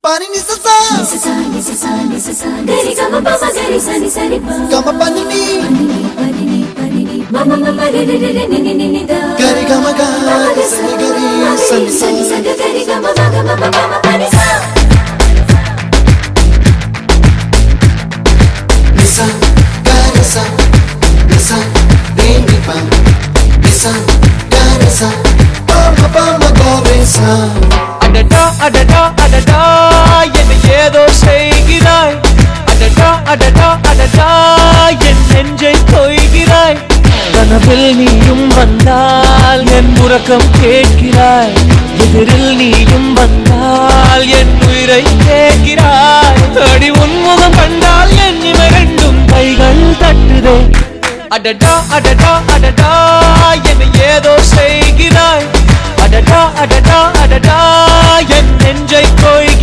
pani ni sa sa gari gama pa ma gari sa ni pa gama pani ni mama mama re re re ni ni ni da gari gama ga sa ni gari sa ni gari gama gama mama pani sa nisa gari sa nisa re mi pa nisa gari sa pa ma gari sa adada adada adada என்ன ஏதோ செய்கிறாய் adada adada adada என் நெஞ்சை கொய்கிறாய் கனவில் நீயும் வந்தால் என் உறக்கம் கேட்கிறாய் எதிரில் நீயும் வந்தால் என் உயிரை கேட்கிறாய் அடி உன்முகம் கண்டால் என் இமை ரெண்டும் கைகள் தட்டுதே adada adada adada என்ன ஏதோ செய்கிறாய்